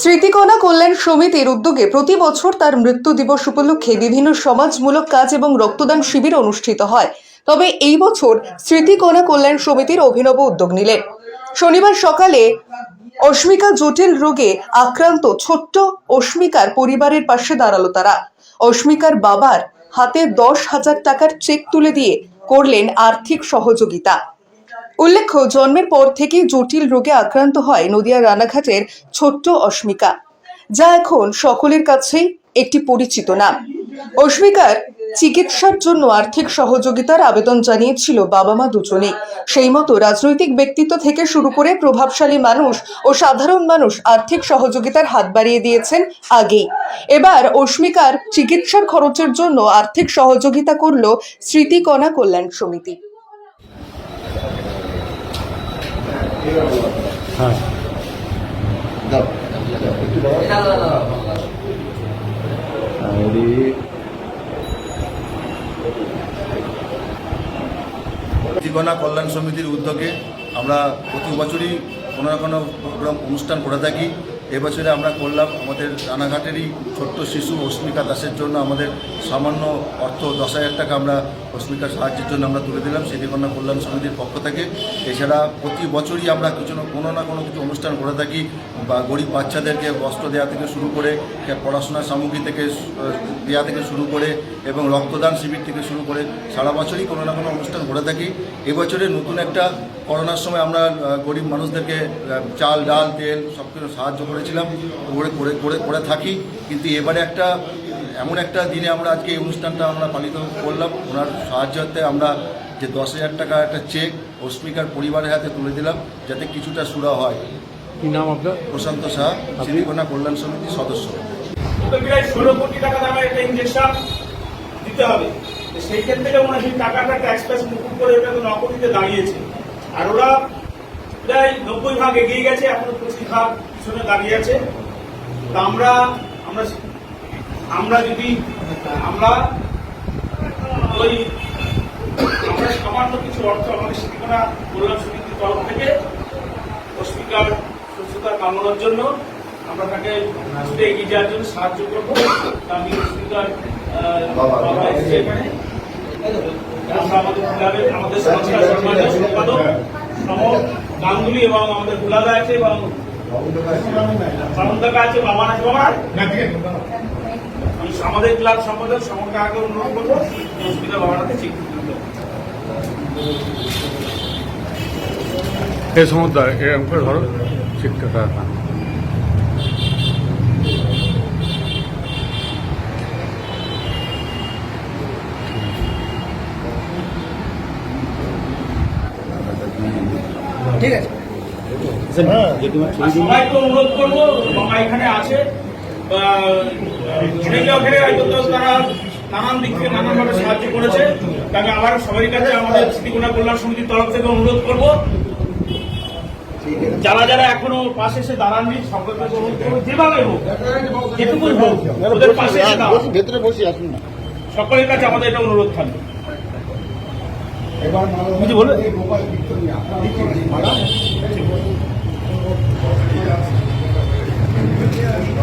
স্মৃতিকণা কল্যাণ সমিতির উদ্যোগে প্রতি বছর তার মৃত্যু দিবস উপলক্ষে বিভিন্ন সমাজমূলক কাজ এবং রক্তদান শিবির অনুষ্ঠিত হয়। তবে এই বছর স্মৃতিকণা কল্যাণ সমিতির অভিনব উদ্যোগ নিলেন। শনিবার সকালে অস্মিকা জটিল রোগে আক্রান্ত ছোট্ট অস্মিকার পরিবারের পাশে দাঁড়ালো তারা। অস্মিকার বাবার হাতে 10,000 টাকার চেক তুলে দিয়ে করলেন আর্থিক সহযোগিতা। উল্লেখ্য, জন্মের পর থেকেই জটিল রোগে আক্রান্ত হয় নদিয়া রানাঘাটের ছোট্ট অস্মিকা, যা এখন সকলের কাছেই একটি পরিচিত নাম। অস্মিকার চিকিৎসার জন্য আর্থিক সহযোগিতার আবেদন জানিয়েছিল বাবা মা দুজনেই। সেই মতো রাজনৈতিক ব্যক্তিত্ব থেকে শুরু করে প্রভাবশালী মানুষ ও সাধারণ মানুষ আর্থিক সহযোগিতার হাত বাড়িয়ে দিয়েছেন আগেই। এবার অস্মিকার চিকিৎসার খরচের জন্য আর্থিক সহযোগিতা করল স্মৃতিকণা কল্যাণ সমিতি। স্মৃতিকণা কল্যাণ সমিতির উদ্যোগে আমরা প্রতি বছরই কোনো না কোনো প্রোগ্রাম অনুষ্ঠান করে থাকি। এবছরে আমরা করলাম আমাদের রানাঘাটেরই ছোট্ট শিশু অস্মিকা দাসের জন্য আমাদের সামান্য অর্থ 10,000 টাকা আমরা অস্মিকার সাহায্যের জন্য আমরা তুলে দিলাম স্মৃতিকণা কল্যাণ সমিতির পক্ষ থেকে। এছাড়া প্রতি বছরই আমরা কোনো না কোনো কিছু অনুষ্ঠান করে থাকি, বা গরিব বাচ্চাদেরকে বস্ত্র দেওয়া থেকে শুরু করে পড়াশোনার সামগ্রী থেকে দেওয়া থেকে শুরু করে এবং রক্তদান শিবির থেকে শুরু করে সারা বছরই কোনো না কোনো অনুষ্ঠান করে থাকি। এবছরে নতুন একটা করোনার সময় আমরা গরিব মানুষদেরকে চাল ডাল তেল সব কিছু সাহায্য করেছিলাম, করে থাকি। কিন্তু এবারে এমন একটা দিনে আমরা আজকে এই অনুষ্ঠানটা আমরা পালিত করলাম। ওনার সাহায্যতে আমরা যে 10,000 টাকা একটা চেক অস্মিকার পরিবারের হাতে তুলে দিলাম, যাতে কিছুটা সুরা হয়। কি নাম আপনার? প্রশান্ত সাহা, স্মৃতিকণা কল্যাণ সমিতির সদস্য। 16 কোটি টাকা দামের একটা ইনজেকশন দিতে হবে, সেই ক্ষেত্রে ওরা সেই টাকাটা ট্যাক্স প্যাক্স মুকুব করে ওটা 9 কোটিতে দাঁড়িয়েছে। আর ওরা প্রায় 90 ভাগ এগিয়ে গেছে, এখনো 25 ভাগ পিছনে দাঁড়িয়ে আছে। তা আমরা সামান্য কিছু অর্থ আমাদের স্মৃতিকণা কল্যাণ সমিতির তরফ থেকে অস্মিকার সুস্থতা কামনার জন্য আমরা তাকে এগিয়ে যাওয়ার জন্য সাহায্য করবো। আমি অস্মিকার বাবা এখানে আমরা আমাদের ক্লাবের আমাদের সংস্কার সম্মানীয় সম্পাদক গাঙ্গুলি এবং আমাদের ভুলাদা আছে এবং সামন্তকা আছে, বাবা আছে। বাবা আমি আমাদের ক্লাব সম্পাদক সমকাকে অনুরোধ করবো অস্মিকার বাবাটাকে ঠিক এই সমুদ্র এরকম করে ধরো শিক্ষা। ঠিক আছে। সবাইকে অনুরোধ করবো, বাবা এখানে আছে, তারা নানান দিক থেকে নানানভাবে সাহায্য করেছে। তাকে আবার সবারই কাছে আমাদের স্মৃতিকণা কল্যাণ সমিতির তরফ থেকে অনুরোধ করবো, যারা যারা এখনো পাশে এসে দাঁড়াননি সকলকে অনুরোধ করবো, যেভাবে হোক যেটুকুই হোক ওদের পাশে ভেতরে বসে আসুন না, সকলের কাছে আমাদের এটা অনুরোধ থাকবে। কিছু বলবে?